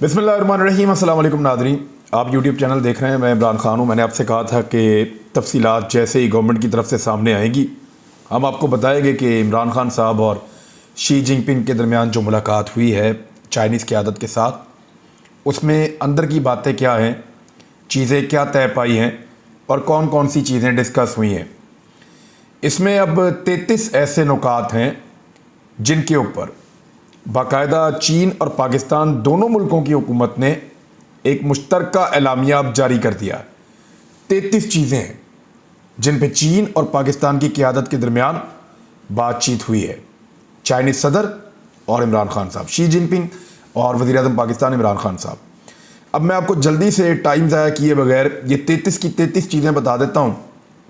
बिस्मिल्लाहिर्रहमानिर्रहीम। अस्सलाम वालेकुम नाज़रीन, आप यूट्यूब चैनल देख रहे हैं। मैं इमरान खान हूँ। मैंने आपसे कहा था कि तफसीलात जैसे ही गवर्नमेंट की तरफ से सामने आएंगी हम आपको बताएंगे कि इमरान खान साहब और शी जिनपिंग के दरमियान जो मुलाकात हुई है चाइनीज़ क़यादत के साथ, उसमें अंदर की बातें क्या हैं, चीज़ें क्या तय पाई हैं और कौन कौन सी चीज़ें डिस्कस हुई हैं। इसमें अब 33 ऐसे नुकात हैं जिनके ऊपर बाकायदा चीन और पाकिस्तान दोनों मुल्कों की हुकूमत ने एक मुश्तरका एलामिया अब जारी कर दिया। 33 चीज़ें हैं जिन पे चीन और पाकिस्तान की क़यादत के दरमियान बातचीत हुई है। चाइनीज़ सदर और इमरान खान साहब, शी जिनपिंग और वज़ीर-ए-आज़म पाकिस्तान इमरान खान साहब। अब मैं आपको जल्दी से टाइम ज़ाया किए बगैर ये 33 की 33 चीज़ें बता देता हूँ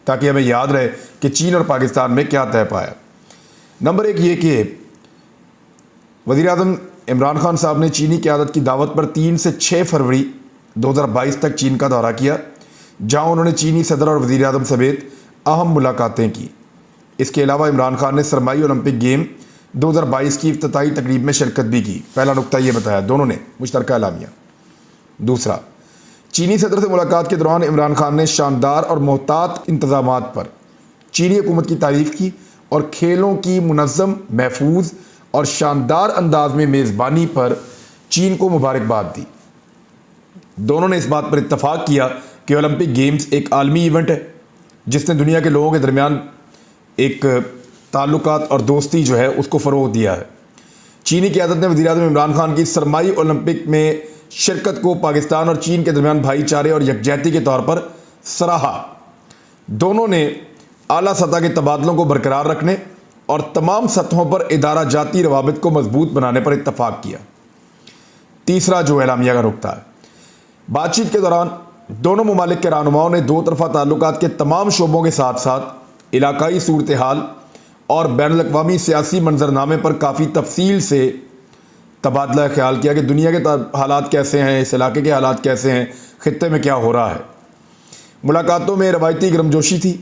ताकि हमें याद रहे कि चीन और पाकिस्तान में क्या तय पाया। नंबर 1 ये कि वज़ीर-ए-आज़म इमरान खान साहब ने चीनी क़यादत की दावत पर 3 से 6 फरवरी 2022 तक चीन का दौरा किया, जहां उन्होंने चीनी सदर और वज़ीर-ए-आज़म समेत अहम मुलाकातें की। इसके अलावा इमरान खान ने सरमाई ओलंपिक गेम 2022 की इफ्तिताई तकरीब में शिरकत भी की। पहला नुकता ये बताया दोनों ने मुश्तरका एलामिया। दूसरा, चीनी सदर से मुलाकात के दौरान इमरान खान ने शानदार और मोहतात इंतज़ामात पर चीनी हुकूमत की तारीफ़ की और खेलों की मुनज़्ज़म, महफूज और शानदार अंदाज में मेज़बानी पर चीन को मुबारकबाद दी। दोनों ने इस बात पर इत्तफाक किया कि ओलंपिक गेम्स एक आलमी इवेंट है जिसने दुनिया के लोगों के दरमियान एक ताल्लुकात और दोस्ती जो है उसको फ़रोग़ दिया है। चीनी क़यादत ने वज़ीर-ए-आज़म इमरान खान की सरमाई ओलंपिक में शिरकत को पाकिस्तान और चीन के दरमियान भाईचारे और यकजहती के तौर पर सराहा। दोनों ने आला सतह के तबादलों को बरकरार रखने और तमाम सतहों पर इदारा जाती रवाबित को मजबूत बनाने पर इत्तफाक किया। तीसरा जो एलामिया का नुकता है, बातचीत के दौरान दोनों ममालिक के रहनुमाओं ने दो तरफ़ा ताल्लुकात के तमाम शोबों के साथ साथ इलाकाई सूरत हाल और बैनुल-अक़वामी सियासी मंजरनामे पर काफ़ी तफसील से तबादला ख्याल किया कि दुनिया के हालात कैसे हैं, इस इलाके के हालात कैसे हैं, ख़ित्ते में क्या हो रहा है। मुलाकातों में रवायती गर्मजोशी थी,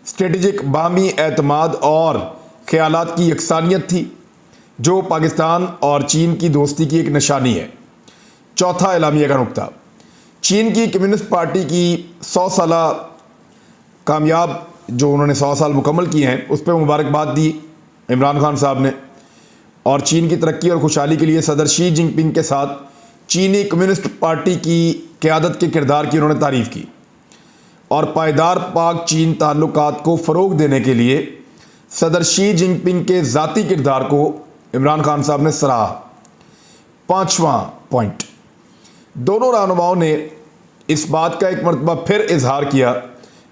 स्ट्रेटजिक बामी एतमाद और ख्यालात की यकसानियत थी जो पाकिस्तान और चीन की दोस्ती की एक निशानी है। चौथा एलामिया का नुकता, चीन की कम्युनिस्ट पार्टी की 100 साला कामयाब जो उन्होंने 100 साल मुकम्मल किए हैं उस पर मुबारकबाद दी इमरान खान साहब ने और चीन की तरक्की और खुशहाली के लिए सदर शी जिनपिंग के साथ चीनी कम्युनिस्ट पार्टी की क़यादत के किरदार की उन्होंने तारीफ़ की और पायदार पाक चीन ताल्लुकात को फ़रोग़ देने के लिए सदर शी जिनपिंग के ज़ाती किरदार को इमरान खान साहब ने सराहा। पाँचवां पॉइंट, दोनों रहनुमाओं ने इस बात का एक मरतबा फिर इजहार किया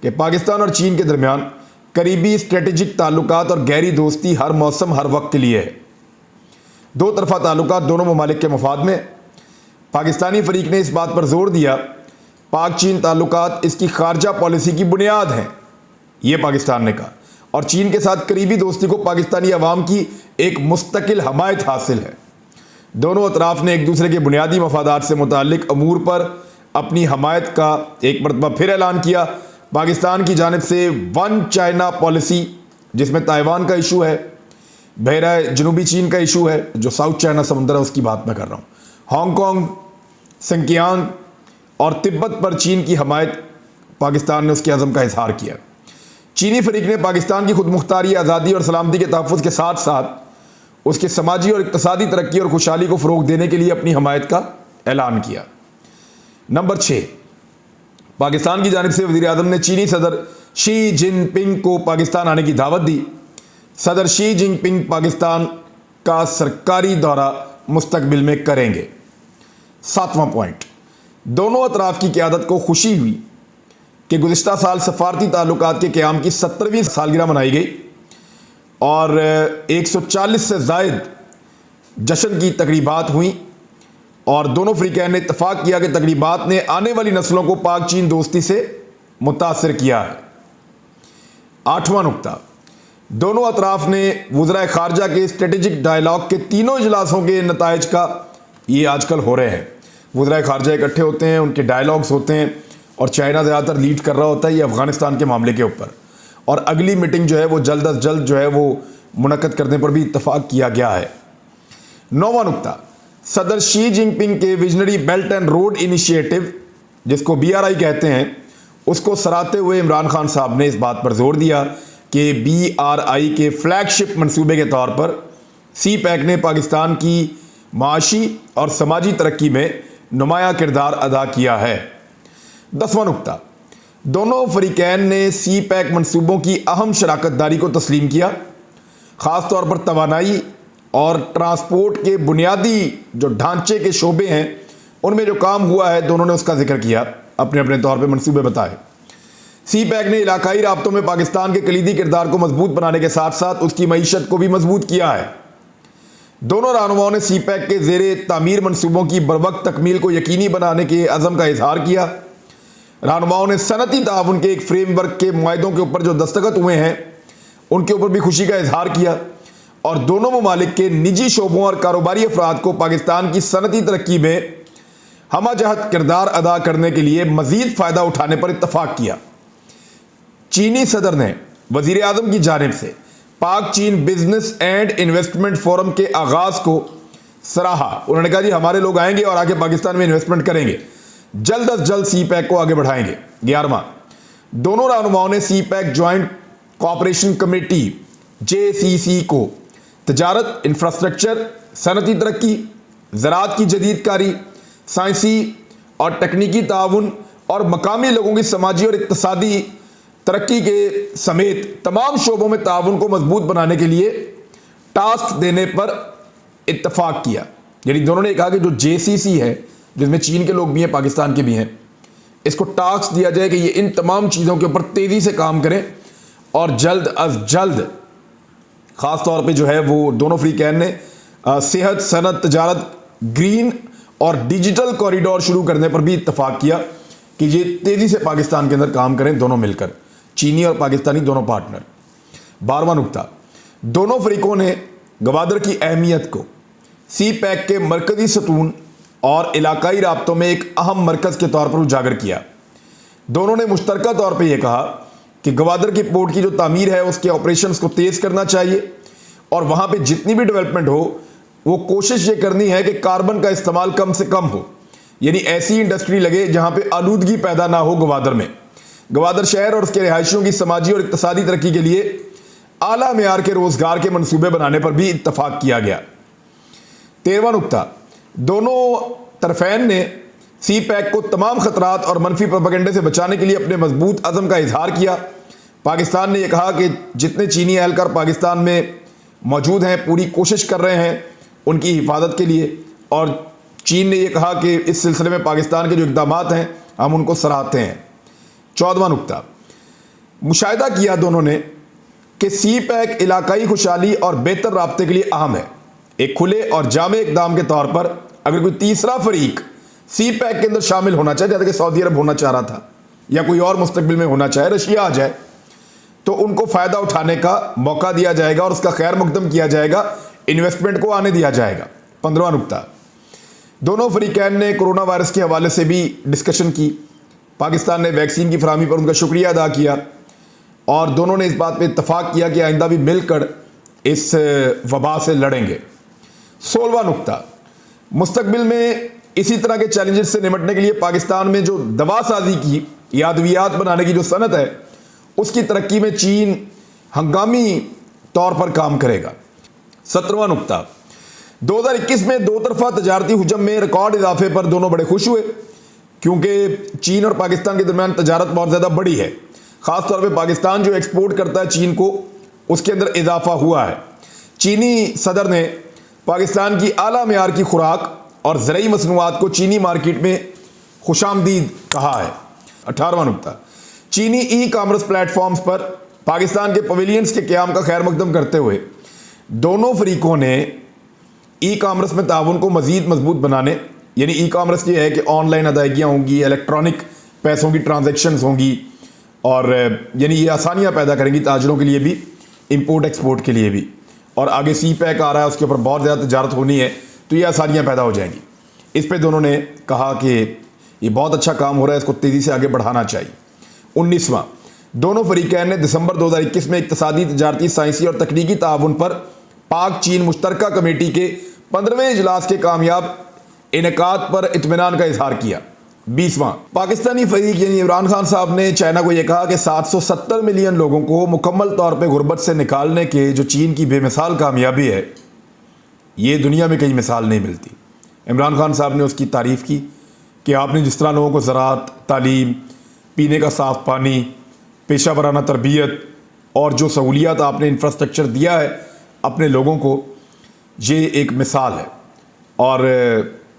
कि पाकिस्तान और चीन के दरमियान करीबी स्ट्रेटजिक ताल्लुकात और गहरी दोस्ती हर मौसम हर वक्त के लिए है। दो तरफ़ा ताल्लुकात दोनों ममालिक के मफाद में। पाकिस्तानी फ़रीक ने इस बात पर जोर दिया पाक चीन ताल्लुकात इसकी खारजा पॉलिसी की बुनियाद हैं, ये पाकिस्तान ने कहा, और चीन के साथ करीबी दोस्ती को पाकिस्तानी अवाम की एक मुस्तकिल हमायत हासिल है। दोनों अतराफ़ ने एक दूसरे के बुनियादी मफादात से मुताल्लिक अमूर पर अपनी हमायत का एक मरतबा फिर ऐलान किया। पाकिस्तान की जानिब से वन चाइना पॉलिसी, जिसमें ताइवान का इशू है, बहरा जनूबी चीन का इशू है जो साउथ चाइना समुंदर है उसकी बात मैं कर रहा हूँ, हांगकांग, सिंकियांग और तिब्बत पर चीन की हमायत पाकिस्तान ने उसके अज़म का इजहार किया। चीनी फ़रीक ने पाकिस्तान की खुद मुख्तारी, आज़ादी और सलामती के तहफ़्फ़ुज़ के साथ साथ उसके समाजी और इक़्तिसादी तरक्की और खुशहाली को फ़रोग़ देने के लिए अपनी हमायत का ऐलान किया। नंबर 6, पाकिस्तान की जानिब से वज़ीर-ए-आज़म ने चीनी सदर शी जिनपिंग को पाकिस्तान आने की दावत दी। सदर शी जिनपिंग पाकिस्तान का सरकारी दौरा मुस्तकबिल में करेंगे। 7वां पॉइंट, दोनों अतराफ़ की क़यादत को खुशी हुई कि गुज़िश्ता साल सफ़ारती ताल्लुकात के क़याम की 70वीं सालगिरह मनाई गई और 140 से ज़ायद जश्न की तकरीबात हुई और दोनों फ़रीक़ैन ने इत्तफ़ाक़ किया कि तकरीबात ने आने वाली नस्लों को पाक चीन दोस्ती से मुतासिर किया है। 8वां नुकता, दोनों अतराफ़ ने वज़राए ख़ारजा के स्ट्रेटजिक डायलॉग के तीनों इजलासों के नताइज का, ये आजकल हो रहे हैं, वज़राए ख़ारजा इकट्ठे होते हैं, उनके डायलॉग्स होते हैं और चाइना ज़्यादातर लीड कर रहा होता है ये अफ़गानिस्तान के मामले के ऊपर, और अगली मीटिंग जो है वो जल्द अज जल्द जो है वो मुनक़्क़द करने पर भी इत्तफ़ाक़ किया गया है। 9वां नुकता, सदर शी जिनपिंग के visionary belt and road initiative, जिसको BRI कहते हैं, उसको सराहते हुए इमरान खान साहब ने इस बात पर जोर दिया कि BRI के फ्लैगशिप मंसूबे के तौर पर CPEC ने पाकिस्तान की माशी और समाजी तरक्की में नुमाया किरदार अदा किया है। 10वां नुक्ता, दोनों फरीकैन ने CPEC मंसूबों की अहम शराकतदारी को तस्लीम किया। ख़ास तौर पर तवानाई और ट्रांसपोर्ट के बुनियादी जो ढांचे के शोबे हैं उनमें जो काम हुआ है, दोनों ने उसका जिक्र किया, अपने अपने तौर पे मंसूबे बताए। CPEC ने इलाकाई राब्तों में पाकिस्तान के कलीदी किरदार को मजबूत बनाने के साथ साथ उसकी मईशत को भी मजबूत किया है। दोनों रहनुमाओं ने CPEC के ज़ेरे तामीर मंसूबों की बरवक्त तकमील को यकीनी बनाने के अज़म का इजहार किया। रहनुमाओं ने सनती ताउन के एक फ्रेमवर्क के मुआहदों के ऊपर जो दस्तखत हुए हैं उनके ऊपर भी खुशी का इजहार किया और दोनों ममालिक के निजी शोबों और कारोबारी अफराद को पाकिस्तान की सनती तरक्की में हमाजहत किरदार अदा करने के लिए मज़ीद फ़ायदा उठाने पर इत्तफाक किया। चीनी सदर ने वज़ीर आज़म की जानिब से पाक चीन बिजनेस एंड इन्वेस्टमेंट फोरम के आगाज़ को सराहा। उन्होंने कहा जी हमारे लोग आएंगे और आगे पाकिस्तान में इन्वेस्टमेंट करेंगे, जल्द अज जल्द CPEC को आगे बढ़ाएंगे। 11वां, दोनों रहनुमाओं ने CPEC joint cooperation committee JCC को तजारत, इंफ्रास्ट्रक्चर, सनती तरक्की, ज़राअत की जदीदकारी, साइंसी और तकनीकी ताउन और मकामी लोगों की समाजी और इक्तसादी तरक्की के समेत तमाम शोबों में ताउन को मजबूत बनाने के लिए टास्क देने पर इत्तफाक किया। यानी दोनों ने कहा कि जो JCC है, जिसमें चीन के लोग भी हैं, पाकिस्तान के भी हैं, इसको टास्क दिया जाए कि ये इन तमाम चीज़ों के ऊपर तेज़ी से काम करें और जल्द अज जल्द ख़ास तौर पे जो है वो दोनों फरीकैन ने सेहत, सनत, तजारत, ग्रीन और डिजिटल कॉरिडोर शुरू करने पर भी इत्तफाक किया कि ये तेज़ी से पाकिस्तान के अंदर काम करें, दोनों मिलकर, चीनी और पाकिस्तानी दोनों पार्टनर। 12वां नुक्ता, दोनों फरीकों ने गवादर की अहमियत को CPEC के मरकज़ी सतून और इलाकाई राब्तों में एक अहम मरकज़ के तौर पर उजागर किया। दोनों ने मुश्तरका तौर पर यह कहा कि गवादर की पोर्ट की जो तामीर है उसके ऑपरेशंस को तेज़ करना चाहिए और वहाँ पे जितनी भी डेवलपमेंट हो वो कोशिश ये करनी है कि कार्बन का इस्तेमाल कम से कम हो, यानी ऐसी इंडस्ट्री लगे जहाँ पे आलूदगी पैदा ना हो। गवादर में गवादर शहर और उसके रिहायशियों की समाजी और इक्तसादी तरक्की के लिए आला मेयार के रोज़गार के मनसूबे बनाने पर भी इत्तफाक किया गया। 13वां नुक्ता, दोनों तरफैन ने CPEC को तमाम खतरात और मनफी प्रोपेगेंडे से बचाने के लिए अपने मजबूत अज़म का इजहार किया। पाकिस्तान ने यह कहा कि जितने चीनी एहलकार पाकिस्तान में मौजूद हैं पूरी कोशिश कर रहे हैं उनकी हिफाजत के लिए, और चीन ने यह कहा कि इस सिलसिले में पाकिस्तान के जो इक़दाम हैं हम उनको सराहते हैं। 14वां नुक्ता, मुशाहिदा किया दोनों ने कि CPEC इलाकाई खुशहाली और बेहतर राब्ते के लिए अहम है। एक खुले और जामे इक़दाम के तौर पर अगर कोई तीसरा फरीक CPEC के अंदर शामिल होना चाहे, जैसे कि सऊदी अरब होना चाह रहा था या कोई और मुस्तकबिल में होना चाहे, रशिया आ जाए, तो उनको फ़ायदा उठाने का मौका दिया जाएगा और उसका खैर मकदम किया जाएगा, इन्वेस्टमेंट को आने दिया जाएगा। 15वां नुक्ता, दोनों फरीकैन ने कोरोना वायरस के हवाले से भी डिस्कशन की। पाकिस्तान ने वैक्सीन की फराहमी पर उनका शुक्रिया अदा किया और दोनों ने इस बात पर इत्तफाक किया कि आइंदा भी मिलकर इस वबा से लड़ेंगे। 16वां नुक्ता, मुस्तकबिल में इसी तरह के चैलेंजेस से निपटने के लिए पाकिस्तान में जो दवा साजी की या अद्वियात बनाने की जो सनत है उसकी तरक्की में चीन हंगामी तौर पर काम करेगा। 17वां नुक्ता, 2021 में दो तरफा तजारती हुजम में रिकॉर्ड इजाफे पर दोनों बड़े खुश हुए क्योंकि चीन और पाकिस्तान के दरमियान तजारत बहुत ज़्यादा बड़ी है। ख़ासतौर पर पाकिस्तान जो एक्सपोर्ट करता है चीन को, उसके अंदर इजाफा हुआ है। चीनी सदर ने पाकिस्तान की आला मेयार की खुराक और ज़रई मसनूआत को चीनी मार्केट में खुशामदीद कहा है। 18वां नुक्ता, चीनी ई-कॉमर्स प्लेटफॉर्म्स पर पाकिस्तान के पवेलियंस के क़याम का खैर मकदम करते हुए दोनों फरीकों ने ई-कॉमर्स में ताउन को मज़ीद मजबूत बनाने, यानी ई-कॉमर्स ये है कि ऑनलाइन अदायगियाँ होंगी, इलेक्ट्रॉनिक पैसों की ट्रांजेक्शन्स होंगी और यानी ये आसानियाँ पैदा करेंगी ताजरों के लिए भी, इंपोर्ट एक्सपोर्ट के लिए भी। और आगे CPEC आ रहा है, उसके ऊपर बहुत ज़्यादा तजारत होनी है, तो ये आसानियाँ पैदा हो जाएंगी। इस पे दोनों ने कहा कि ये बहुत अच्छा काम हो रहा है, इसको तेज़ी से आगे बढ़ाना चाहिए। 19वां, दोनों फरीकैन ने दिसंबर 2021 में इक्तसादी, तजारती, साइंसी और तकनीकी ताउन पर पाक चीन मुश्तरका कमेटी के 15वें इजलास के कामयाब इनेकाद पर इत्मीनान का इजहार किया। 20वां, पाकिस्तानी फरीक यानी इमरान खान साहब ने चाइना को यह कहा कि 770 मिलियन लोगों को मुकम्मल तौर पर गुर्बत से निकालने के जो चीन की बेमिसाल कामयाबी है, ये दुनिया में कहीं मिसाल नहीं मिलती। इमरान खान साहब ने उसकी तारीफ़ की कि आपने जिस तरह लोगों को ज़राअत, तालीम, पीने का साफ़ पानी, पेशा वराना तरबियत और जो सहूलियात आपने इंफ्रास्ट्रक्चर दिया है अपने लोगों को, ये एक मिसाल है। और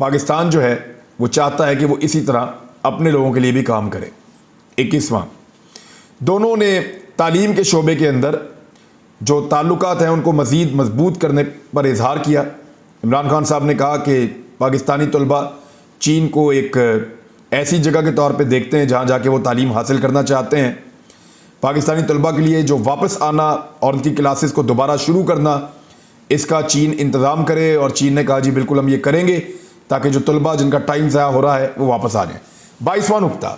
पाकिस्तान जो है वो चाहता है कि वो इसी तरह अपने लोगों के लिए भी काम करे। 21वां, दोनों ने तालीम के शोबे के अंदर जो ताल्लुकात हैं उनको मज़ीद मजबूत करने पर इजहार किया। इमरान खान साहब ने कहा कि पाकिस्तानी तलबा चीन को एक ऐसी जगह के तौर पे देखते हैं जहाँ जाके वो तालीम हासिल करना चाहते हैं। पाकिस्तानी तलबा के लिए जो वापस आना और उनकी क्लासेस को दोबारा शुरू करना, इसका चीन इंतज़ाम करे। और चीन ने कहा जी बिल्कुल हम ये करेंगे ताकि जो तलबा जिनका टाइम ज़ाया हो रहा है वो वापस आ जाए। 22वां नुक्ता,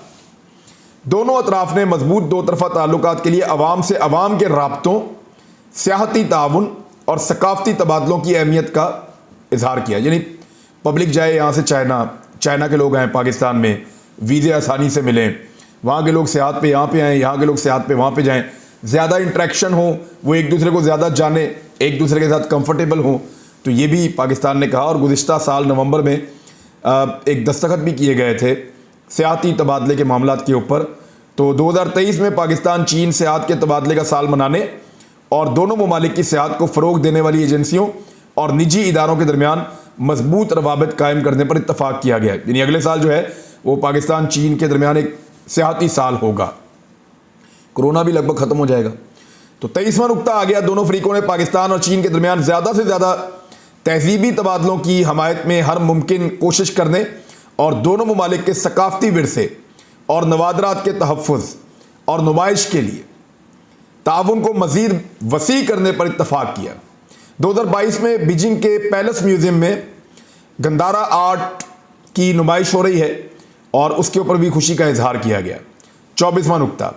दोनों अतराफ़ ने मजबूत दो तरफ़ा ताल्लुकात के लिए अवाम से अवाम के राब्तों, सियाहती ताउन और सकाफ़ती तबादलों की अहमियत का इजहार किया। यानी पब्लिक जाए यहाँ से चाइना के लोग आएँ पाकिस्तान में, वीज़े आसानी से मिलें, वहाँ के लोग सियाहत पे यहाँ पे आएँ, यहाँ के लोग सियाहत पे वहाँ पे जाएँ, ज़्यादा इंट्रैक्शन हो, वो एक दूसरे को ज़्यादा जाने, एक दूसरे के साथ कंफर्टेबल हों। तो ये भी पाकिस्तान ने कहा। और गुज़िश्ता साल नवंबर में एक दस्तखत भी किए गए थे सियाहती तबादले के मामलात के ऊपर। तो 2023 में पाकिस्तान चीन सियाहत के तबादले का साल मनाने और दोनों ममालिक की सियाहत को फ़रोग देने वाली एजेंसियों और निजी इदारों के दरमियान मजबूत रवाबित कायम करने पर इत्तफाक किया गया है। यानी अगले साल जो है वो पाकिस्तान चीन के दरमियान एक सियाहती साल होगा। कोरोना भी लगभग ख़त्म हो जाएगा। तो 23वां नुक्ता आ गया, दोनों फरीकों ने पाकिस्तान और चीन के दरमियान ज़्यादा से ज़्यादा तहजीबी तबादलों की हमायत में हर मुमकिन कोशिश करने और दोनों ममालिक के सकाफ़ती विरसे और नवादरात के तहफ़्फ़ुज़ और नुमाइश के लिए ताउन को मज़ीद वसी करने पर इत्तफाक किया। 2022 में बीजिंग के पैलेस म्यूज़ियम में गंदारा आर्ट की नुमाइश हो रही है और उसके ऊपर भी खुशी का इजहार किया गया। 24वां नुक्ता,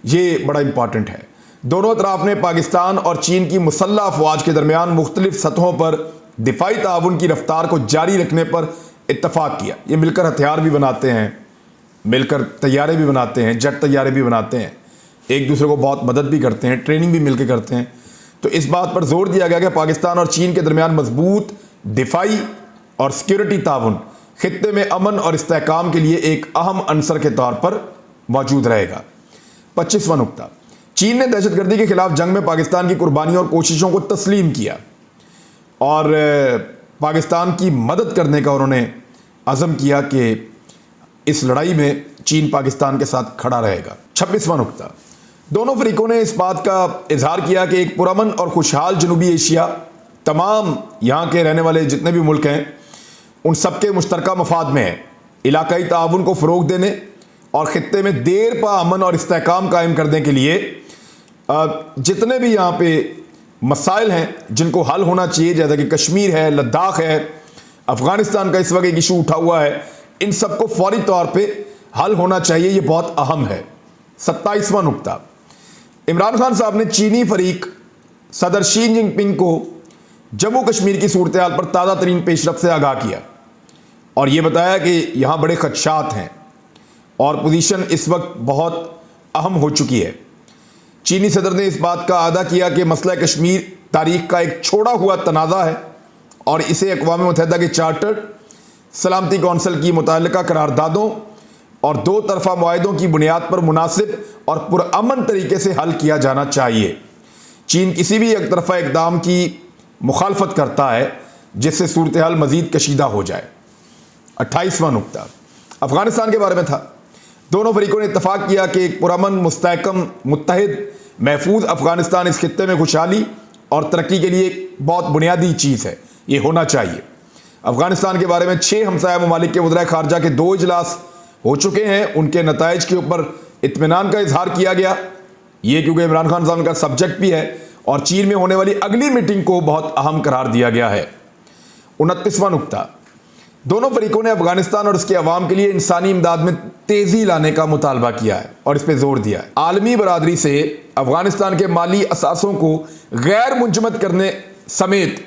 ये बड़ा इंपॉर्टेंट है, दोनों तरफ ने पाकिस्तान और चीन की मुसल्लह अफवाज के दरमियान मुख्तलिफ सतहों पर दिफाई ताउन की रफ्तार को जारी रखने पर इत्तफाक किया। ये मिलकर हथियार भी बनाते हैं, मिलकर तैयारे भी बनाते हैं, जेट तैयारे भी बनाते हैं, एक दूसरे को बहुत मदद भी करते हैं, ट्रेनिंग भी मिलकर करते हैं। तो इस बात पर जोर दिया गया कि पाकिस्तान और चीन के दरमियान मजबूत दिफाई और सिक्योरिटी ताउन खित्ते में अमन और इस्तेहकाम के लिए एक अहम अंसर के तौर पर मौजूद रहेगा। 25वां नुक्ता, चीन ने दहशतगर्दी के खिलाफ जंग में पाकिस्तान की कुर्बानियों और कोशिशों को तस्लीम किया और पाकिस्तान की मदद करने का उन्होंने अज़म किया कि इस लड़ाई में चीन पाकिस्तान के साथ खड़ा रहेगा। 26वां नुक्ता, दोनों फरीकों ने इस बात का इजहार किया कि एक पुरअमन और खुशहाल जनूबी एशिया तमाम यहाँ के रहने वाले जितने भी मुल्क हैं उन सबके मुश्तरका मफाद में है। इलाकाई ताउन को फ़रोग देने और ख़ित्ते में देर पा अमन और इस्तेहकाम कायम करने के लिए जितने भी यहाँ पे मसाइल हैं जिनको हल होना चाहिए, जैसा कि कश्मीर है, लद्दाख है, अफ़गानिस्तान का इस वक्त एक इशू उठा हुआ है, इन सबको फौरी तौर पे हल होना चाहिए, ये बहुत अहम है। 27वां नुक्ता, इमरान खान साहब ने चीनी फरीक सदर शी जिनपिंग को जम्मू कश्मीर की सूरत हाल पर ताज़ा तरीन पेशरफ से आगाह किया और ये बताया कि यहाँ बड़े खदशात हैं और पोजीशन इस वक्त बहुत अहम हो चुकी है। चीनी सदर ने इस बात का अदा किया कि मसला कश्मीर तारीख का एक छोड़ा हुआ तनाज़ा है और इसे अक़वाम मुत्तहिदा के चार्टर्ड सलामती कौंसिल की मुतल्लिका करारदादों और दो तरफ़ा मुआहदों की बुनियाद पर मुनासिब और पुरअमन तरीके से हल किया जाना चाहिए। चीन किसी भी एक तरफ़ा इक़दाम की मुखालफत करता है जिससे सूरत हाल मज़ीद कशीदा हो जाए। 28वां नुक्ता अफ़गानिस्तान के बारे में था। दोनों फरीकों ने इत्तफाक किया कि एक पुरअमन, मुस्तहकम, मुत्तहिद, महफूज अफ़गानिस्तान इस खित्ते में खुशहाली और तरक्की के लिए बहुत बुनियादी चीज़ है, ये होना चाहिए। अफ़गानिस्तान के बारे में 6 हमसाया ममालिक के वज़ीर ख़ारजा के 2 इजलास हो चुके हैं, उनके नताइज के ऊपर इत्मीनान का इजहार किया गया। ये क्योंकि इमरान खान साहब का सब्जेक्ट भी है और चीन में होने वाली अगली मीटिंग को बहुत अहम करार दिया गया है। 29वां नुक्ता, दोनों फरीकों ने अफगानिस्तान और उसके अवाम के लिए इंसानी इमदाद में तेज़ी लाने का मुतालबा किया है और इस पर जोर दिया है। आलमी बरादरी से अफगानिस्तान के माली असासों को गैर मुंजमद करने समेत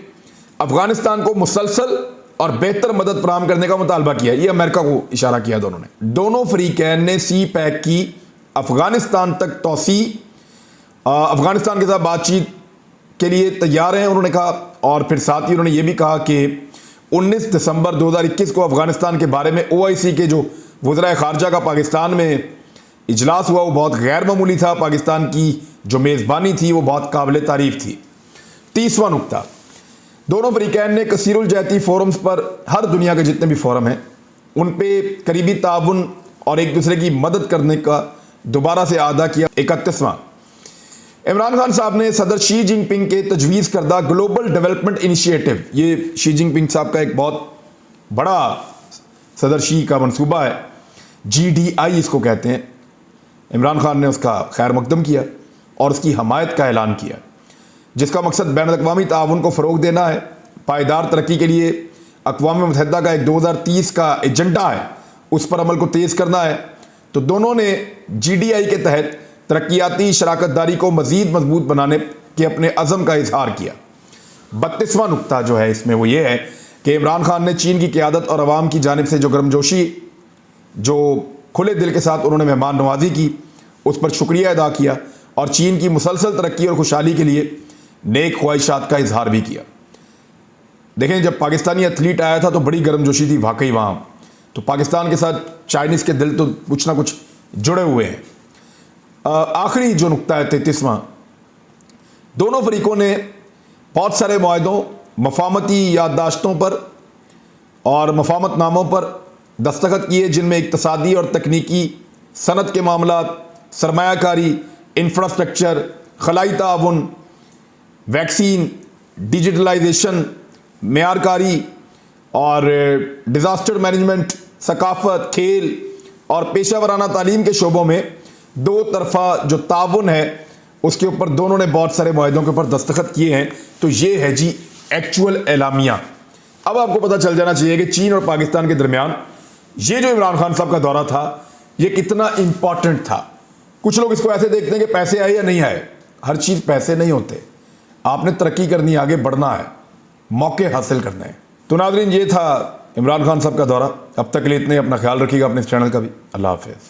अफगानिस्तान को मुसलसल और बेहतर मदद फराहम करने का मुतालबा किया। ये अमेरिका को इशारा किया दोनों ने। दोनों फरीकैन ने सी पैक की अफगानिस्तान तक तोसी, अफगानिस्तान के साथ बातचीत के लिए तैयार हैं उन्होंने कहा। और फिर साथ ही उन्होंने ये भी कहा कि 19 दिसंबर 2021 को अफगानिस्तान के बारे में OIC के जो वज़राए ख़ारजा का पाकिस्तान में इजलास हुआ वो बहुत गैर मामूली था। पाकिस्तान की जो मेज़बानी थी वो बहुत काबिल तारीफ़ थी। 30वां नुक्ता, दोनों फरीकैन ने कसीरुल जहती फोरम्स पर, हर दुनिया के जितने भी फोरम हैं उन पे करीबी ताउन और एक दूसरे की मदद करने का दोबारा से आदा किया। 31वां, इमरान खान साहब ने सदर शी जिनपिंग के तजवीज़ करदा ग्लोबल डेवलपमेंट इनिशिएटिव, ये शी जिनपिंग साहब का एक बहुत बड़ा सदर शी का मनसूबा है, GDI इसको कहते हैं, इमरान खान ने उसका खैर मकदम किया और उसकी हमायत का ऐलान किया, जिसका मकसद बैनुल-अक़वामी ताउन को फ़रोग़ देना है। पायदार तरक्की के लिए अक़वाम मुत्तहिदा का एक 2030 का एजेंडा है, उस पर अमल को तेज़ करना है। तो दोनों ने GDI के तहत तरक्याती शराकतदारी को मज़ीद मजबूत बनाने के अपने अज़म का इजहार किया। 32वां नुक्ता जो है इसमें वो ये है कि इमरान खान ने चीन की क़यादत और अवाम की जानिब से जो गर्मजोशी, जो खुले दिल के साथ उन्होंने मेहमान नवाजी की, उस पर शुक्रिया अदा किया और चीन की मुसलसल तरक्की और खुशहाली के लिए नेक ख्वाहिशात का इजहार भी किया। देखें, जब पाकिस्तानी एथलीट आया था तो बड़ी गर्मजोशी थी वाकई वहाँ। तो पाकिस्तान के साथ चाइनीज़ के दिल तो कुछ ना कुछ जुड़े हुए हैं। आखिरी जो नुक्ता है 33वां, दोनों फरीकों ने बहुत सारे मुआहदों, मफामती याददाश्तों पर और मफामतनामों पर दस्तखत किए, जिनमें इक़्तिसादी और तकनीकी सनत के मामला, सरमायाकारी, इंफ्रास्ट्रक्चर, खलाई ताउन, वैक्सीन, डिजिटलाइजेशन, मेयारकारी और डिज़ास्टर मैनेजमेंट, सकाफ़त, खेल और पेशा वराना तालीम के शोबों में दो तरफ़ा जो ताउन है उसके ऊपर दोनों ने बहुत सारे मुआहदों के ऊपर दस्तखत किए हैं। तो ये है जी एक्चुअल एलामिया। अब आपको पता चल जाना चाहिए कि चीन और पाकिस्तान के दरमियान ये जो इमरान खान साहब का दौरा था ये कितना इंपॉर्टेंट था। कुछ लोग इसको ऐसे देखते हैं कि पैसे आए या नहीं आए। हर चीज़ पैसे नहीं होते, आपने तरक्की करनी, आगे बढ़ना है, मौके हासिल करने हैं। तो नाज़रीन, ये था इमरान खान साहब का दौरा। अब तक के लिए इतने, अपना ख्याल रखिएगा, अपने इस चैनल का भी। अल्लाह हाफ़िज़।